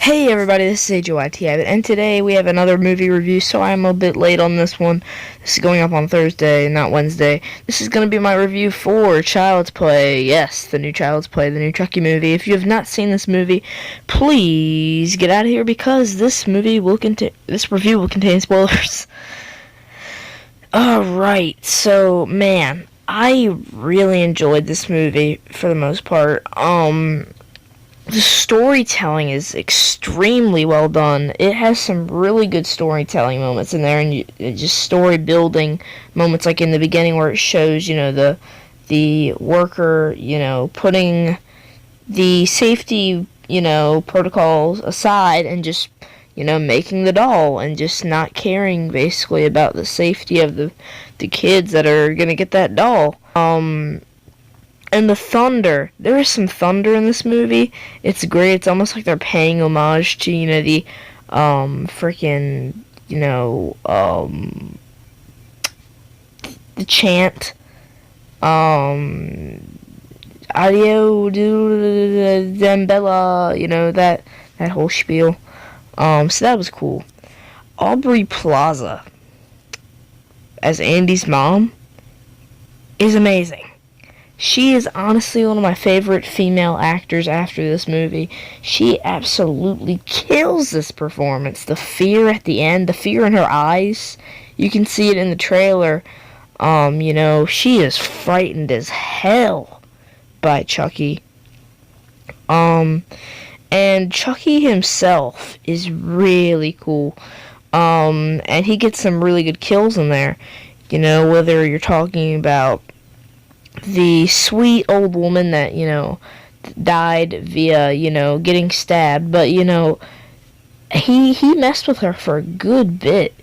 Hey everybody, this is AJYT Abbott, and today we have another movie review, so I'm a bit late on this one. This is going up on Thursday, not Wednesday. This is going to be my review for Child's Play. Yes, the new Child's Play, the new Chucky movie. If you have not seen this movie, please get out of here because this review will contain spoilers. Alright, so, man, I really enjoyed this movie for the most part. The storytelling is extremely well done. It has some really good storytelling moments in there, and just story building moments, like in the beginning where it shows, the worker, putting the safety, protocols aside and just, making the doll and just not caring basically about the safety of the kids that are gonna get that doll. And the thunder. There is some thunder in this movie. It's great. It's almost like they're paying homage to, the, freaking, the chant. Audio Dembella, that whole spiel. So that was cool. Aubrey Plaza as Andy's mom is amazing. She is honestly one of my favorite female actors after this movie. She absolutely kills this performance. The fear at the end, the fear in her eyes, you can see it in the trailer. She is frightened as hell by Chucky. And Chucky himself is really cool. And he gets some really good kills in there. Whether you're talking about the sweet old woman that, died via, getting stabbed, but, he messed with her for a good bit.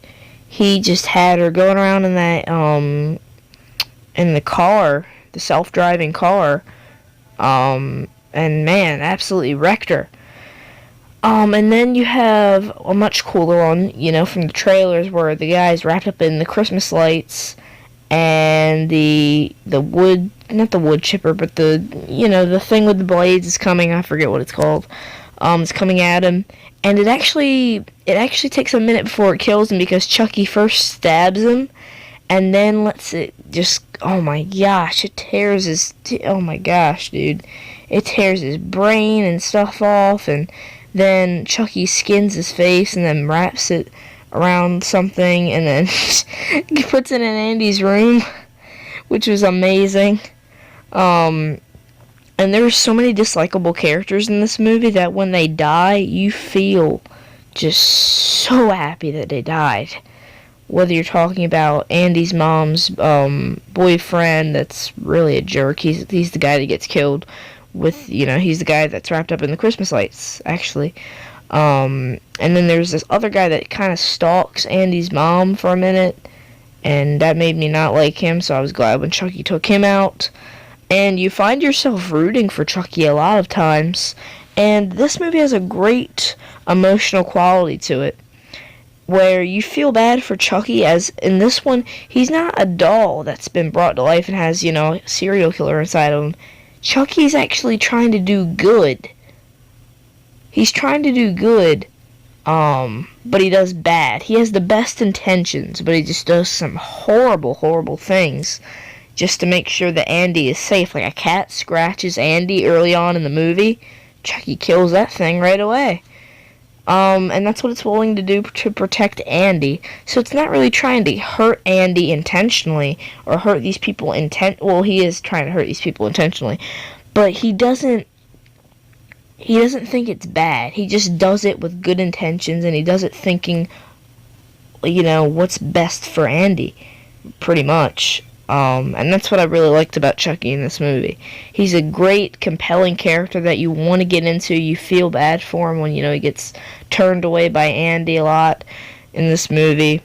He just had her going around in that, in the car, the self-driving car, and man, absolutely wrecked her. And then you have a much cooler one, from the trailers where the guy's wrapped up in the Christmas lights, and the wood, not the wood chipper, but the thing with the blades is coming. I forget what it's called. It's coming at him, and it actually takes a minute before it kills him because Chucky first stabs him, and then lets it just. Oh my gosh! It tears his. Oh my gosh, dude! It tears his brain and stuff off, and then Chucky skins his face and then wraps it around something and then puts it in Andy's room, which was amazing. And there's so many dislikable characters in this movie that when they die, you feel just so happy that they died. Whether you're talking about Andy's mom's boyfriend, that's really a jerk. He's the guy that gets killed with, he's the guy that's wrapped up in the Christmas lights, actually. And then there's this other guy that kind of stalks Andy's mom for a minute, and that made me not like him, so I was glad when Chucky took him out. And you find yourself rooting for Chucky a lot of times, and this movie has a great emotional quality to it, where you feel bad for Chucky, as in this one, he's not a doll that's been brought to life and has, a serial killer inside of him. Chucky's actually trying to do good. He's trying to do good, but he does bad. He has the best intentions, but he just does some horrible, horrible things just to make sure that Andy is safe. Like a cat scratches Andy early on in the movie, Chucky kills that thing right away. And that's what it's willing to do to protect Andy. So it's not really trying to hurt Andy intentionally or hurt these people well, he is trying to hurt these people intentionally, but he doesn't think it's bad. He just does it with good intentions, and he does it thinking, what's best for Andy, pretty much. And that's what I really liked about Chucky in this movie. He's a great, compelling character that you want to get into. You feel bad for him when, he gets turned away by Andy a lot in this movie.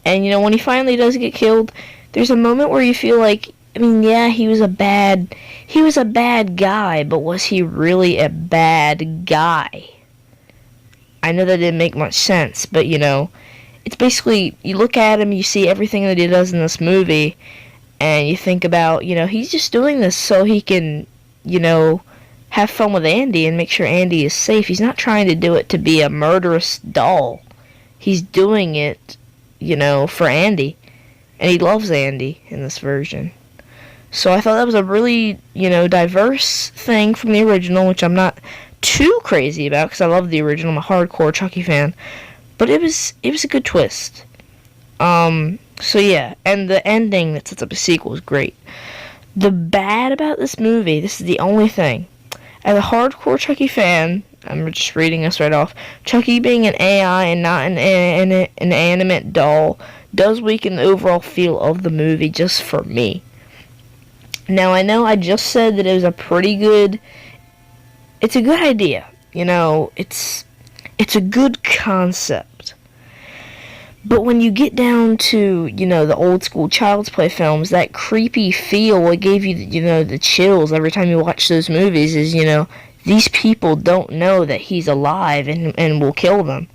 And, when he finally does get killed, there's a moment where you feel like, yeah, he was a bad guy, but was he really a bad guy? I know that didn't make much sense, but, it's basically, you look at him, you see everything that he does in this movie, and you think about, he's just doing this so he can, have fun with Andy and make sure Andy is safe. He's not trying to do it to be a murderous doll. He's doing it, for Andy. And he loves Andy in this version. So I thought that was a really, diverse thing from the original, which I'm not too crazy about because I love the original. I'm a hardcore Chucky fan. But it was a good twist. So yeah, and the ending that sets up a sequel is great. The bad about this movie, this is the only thing. As a hardcore Chucky fan, I'm just reading this right off, Chucky being an AI and not an animate doll does weaken the overall feel of the movie just for me. Now, I know I just said that it was it's a good idea. It's a good concept. But when you get down to, the old school Child's Play films, that creepy feel, what gave you, the chills every time you watch those movies is, these people don't know that he's alive and will kill them.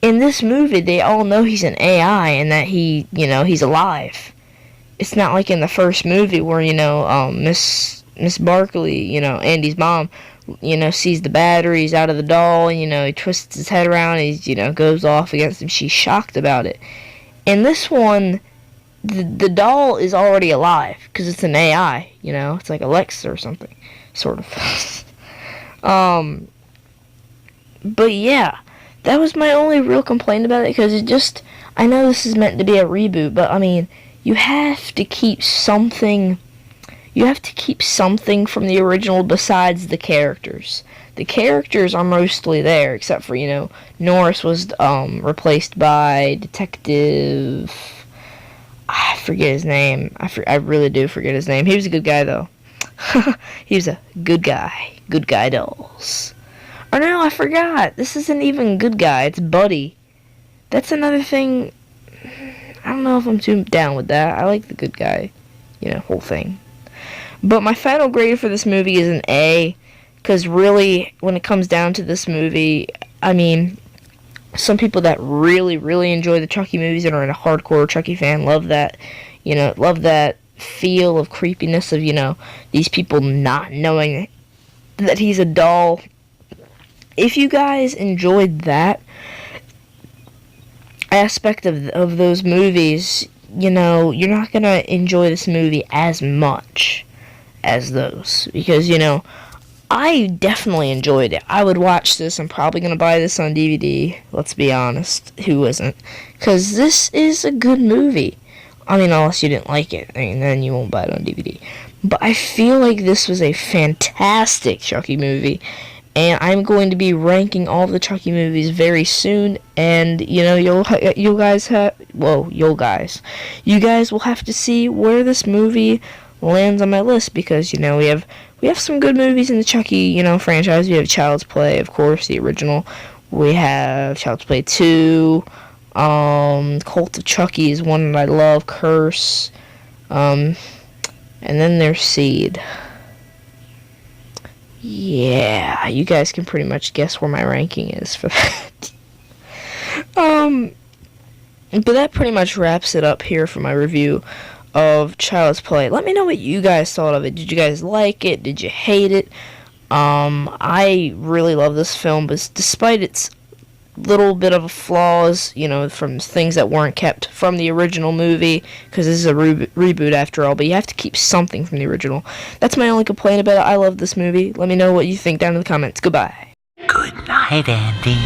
In this movie, they all know he's an AI and that he's alive. It's not like in the first movie where, Miss Barkley, Andy's mom, sees the batteries out of the doll, and, he twists his head around, and he, goes off against him. She's shocked about it. In this one, the doll is already alive, because it's an AI, it's like Alexa or something, sort of. But yeah, that was my only real complaint about it, because I know this is meant to be a reboot, but, you have to keep something from the original besides the characters. The characters are mostly there, except for, Norris was replaced by Detective... I forget his name. I really do forget his name. He was a good guy, though. He was a good guy. Good guy dolls. Oh, no, I forgot. This isn't even good guy. It's Buddy. That's another thing... I don't know if I'm too down with that. I like the good guy, whole thing. But my final grade for this movie is an A, because really, when it comes down to this movie, some people that really, really enjoy the Chucky movies and are a hardcore Chucky fan love that, love that feel of creepiness of, these people not knowing that he's a doll. If you guys enjoyed that aspect of those movies, you're not gonna enjoy this movie as much as those, because I definitely enjoyed it. I would watch this. I'm probably gonna buy this on DVD. Let's be honest, who isn't? Because this is a good movie. Unless you didn't like it, then you won't buy it on DVD. But I feel like this was a fantastic Chucky movie. And I'm going to be ranking all the Chucky movies very soon, and you guys will have to see where this movie lands on my list, because we have some good movies in the Chucky franchise. We have Child's Play, of course, the original. We have Child's Play 2. Cult of Chucky is one that I love. Curse. And then there's Seed. Yeah, you guys can pretty much guess where my ranking is for that. But that pretty much wraps it up here for my review of Child's Play. Let me know what you guys thought of it. Did you guys like it? Did you hate it? I really love this film, but despite its little bit of flaws, from things that weren't kept from the original movie, because this is a reboot after all, but you have to keep something from the original. That's my only complaint about it. I love this movie. Let me know what you think down in the comments. Goodbye. Good night, Andy.